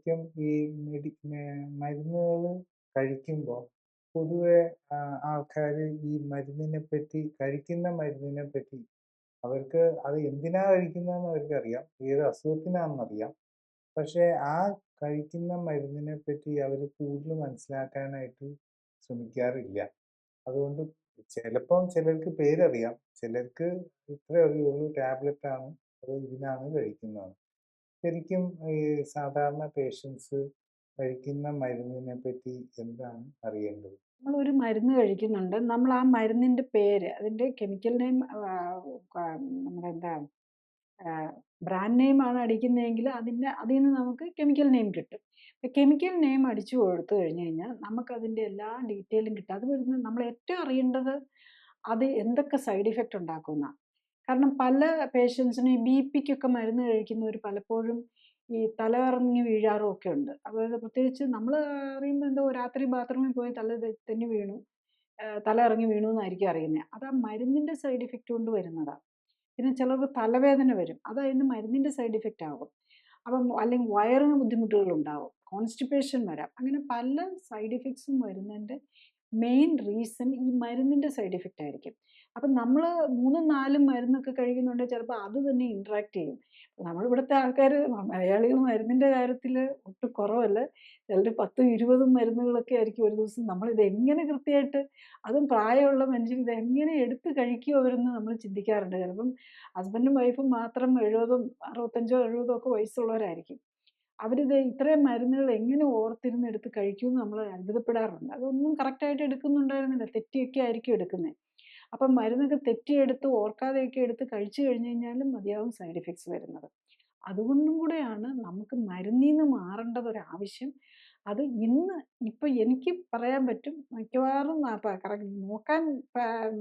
ശരിക്കും ഈ മരുന്നുകൾ കഴിക്കുമ്പോൾ പൊതുവെ ആൾക്കാർ ഈ മരുന്നിനെ പറ്റി കഴിക്കുന്ന മരുന്നിനെ പറ്റി അവർക്ക് അത് എന്തിനാ കഴിക്കുന്നതെന്ന് അവർക്കറിയാം, ഏത് അസുഖത്തിനാണെന്നറിയാം. പക്ഷേ ആ കഴിക്കുന്ന മരുന്നിനെ പറ്റി അവർ കൂടുതൽ മനസ്സിലാക്കാനായിട്ട് ശ്രമിക്കാറില്ല. അതുകൊണ്ട് ചിലപ്പം ചിലർക്ക് പേരറിയാം, ചിലർക്ക് ഇത്രേ അറിയുള്ളൂ ടാബ്ലറ്റ് ആണ്, അത് ഇതിനാണ് കഴിക്കുന്നത്. ശരിക്കും ഈ സാധാരണ പേഷ്യൻസ് കഴിക്കുന്ന മരുന്നിനെ പറ്റി എന്താണ് അറിയേണ്ടത്? നമ്മളൊരു മരുന്ന് കഴിക്കുന്നുണ്ട്. നമ്മൾ ആ മരുന്നിന്റെ പേര്, അതിന്റെ കെമിക്കൽ നെയിം നമ്മളെന്താ ബ്രാൻഡ് നെയിം ആണ് അടിക്കുന്നതെങ്കിൽ അതീന്ന് നമുക്ക് കെമിക്കൽ നെയിം കിട്ടും. കെമിക്കൽ നെയിം അടിച്ചു കൊടുത്തു കഴിഞ്ഞ് കഴിഞ്ഞാൽ നമുക്കതിന്റെ എല്ലാ ഡീറ്റെയിലും കിട്ടും. അത് വരുന്ന നമ്മൾ ഏറ്റവും അറിയേണ്ടത് അത് എന്തൊക്കെ സൈഡ് ഇഫക്റ്റ് ഉണ്ടാക്കുമെന്നാ. കാരണം പല പേഷ്യൻസിനും ഈ ബിപിക്കൊക്കെ മരുന്ന് കഴിക്കുന്നവർ പലപ്പോഴും ഈ തലകറങ്ങി വീഴാറും ഒക്കെ ഉണ്ട്. അതായത് പ്രത്യേകിച്ച് നമ്മൾ അറിയുമ്പോൾ എന്തോ രാത്രി ബാത്റൂമിൽ പോയി തെന്നി വീണു, തലകറങ്ങി വീണു എന്നായിരിക്കും അറിയുന്നത്. അത് ആ മരുന്നിന്റെ സൈഡ് ഇഫക്റ്റ് കൊണ്ട് വരുന്നതാ. പിന്നെ ചിലർക്ക് തലവേദന വരും. അത് അതിന് മരുന്നിന്റെ സൈഡ് ഇഫക്റ്റ് ആകും. അപ്പം അല്ലെങ്കിൽ വയറിന് ബുദ്ധിമുട്ടുകളുണ്ടാവും. കോൺസ്റ്റിപ്പേഷൻ വരാം. അങ്ങനെ പല സൈഡ് ഇഫക്ട്സും വരുന്നതിന്റെ മെയിൻ റീസൺ ഈ മരുന്നിന്റെ സൈഡ് ഇഫക്റ്റ് ആയിരിക്കും. അപ്പം നമ്മൾ 3ഉം 4ഉം മരുന്നൊക്കെ കഴിക്കുന്നുണ്ടെങ്കിൽ ചിലപ്പോൾ അത് തന്നെ ഇന്ററാക്ട് ചെയ്യും. നമ്മളിവിടുത്തെ ആൾക്കാർ മലയാളികൾ മരുന്നിന്റെ കാര്യത്തിൽ ഒട്ടും കുറവല്ല. ചിലർ 10ഉം 20ഉം മരുന്നുകളൊക്കെ ആയിരിക്കും ഒരു ദിവസം. നമ്മളിത് എങ്ങനെ കൃത്യമായിട്ട്, അതും പ്രായമുള്ള മനുഷ്യർ ഇതെങ്ങനെ എടുത്ത് കഴിക്കും അവരെന്ന് നമ്മൾ ചിന്തിക്കാറുണ്ട്. ചിലപ്പം ഹസ്ബൻഡും വൈഫും മാത്രം 70ഉം 65ഓ 70ഓ ഒക്കെ വയസ്സുള്ളവരായിരിക്കും. അവരിത് ഇത്രയും മരുന്നുകൾ എങ്ങനെ ഓർത്തിരുന്ന് എടുത്ത് കഴിക്കുമെന്ന് നമ്മൾ അത്ഭുതപ്പെടാറുണ്ട്. അതൊന്നും കറക്റ്റായിട്ട് എടുക്കുന്നുണ്ടായിരുന്നില്ല. തെറ്റിയൊക്കെ ആയിരിക്കും എടുക്കുന്നത്. അപ്പം മരുന്നൊക്കെ തെറ്റിയെടുത്ത് ഓർക്കാതെയൊക്കെ എടുത്ത് കഴിച്ചു കഴിഞ്ഞ് കഴിഞ്ഞാലും മതിയാവും സൈഡ് ഇഫക്ട്സ് വരുന്നത്. അതുകൊണ്ടും കൂടെയാണ് നമുക്ക് മരുന്നീന്ന് മാറേണ്ടത് ഒരാവശ്യം. അത് ഇപ്പൊ എനിക്ക് പറയാൻ പറ്റും, മിക്കവാറും നോക്കാൻ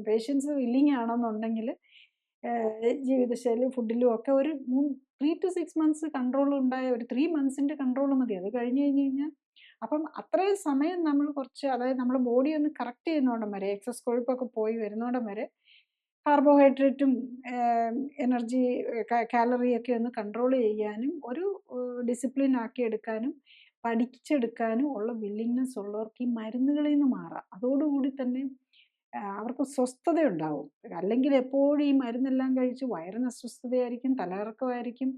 പേഷ്യൻസ് വില്ലിങ് ആണെന്നുണ്ടെങ്കിൽ ജീവിതശൈലി ഫുഡിലും ഒക്കെ ഒരു 3-6 മന്ത്സ് കൺട്രോൾ ഉണ്ടായ, ഒരു 3 മന്ത്സിന്റെ കൺട്രോൾ മതി. അത് കഴിഞ്ഞ് കഴിഞ്ഞ് കഴിഞ്ഞാൽ അപ്പം അത്രയും സമയം നമ്മൾ കുറച്ച്, അതായത് നമ്മുടെ ബോഡി ഒന്ന് കറക്റ്റ് ചെയ്യുന്നോടം വരെ, എക്സസ് കൊഴുപ്പൊക്കെ പോയി വരുന്നോടം വരെ കാർബോഹൈഡ്രേറ്റും എനർജി കാലറിയൊക്കെ ഒന്ന് കൺട്രോൾ ചെയ്യാനും ഒരു ഡിസിപ്ലിൻ ആക്കി എടുക്കാനും പഠിച്ചെടുക്കാനും ഉള്ള വില്ലിങ്നെസ് ഉള്ളവർക്ക് ഈ മരുന്നുകളിൽ നിന്ന് മാറാം. അതോടുകൂടി തന്നെ അവർക്ക് സ്വസ്ഥതയുണ്ടാവും. അല്ലെങ്കിൽ എപ്പോഴും ഈ മരുന്നെല്ലാം കഴിച്ച് വയറിന് അസ്വസ്ഥതയായിരിക്കും, തലകറക്കമായിരിക്കും.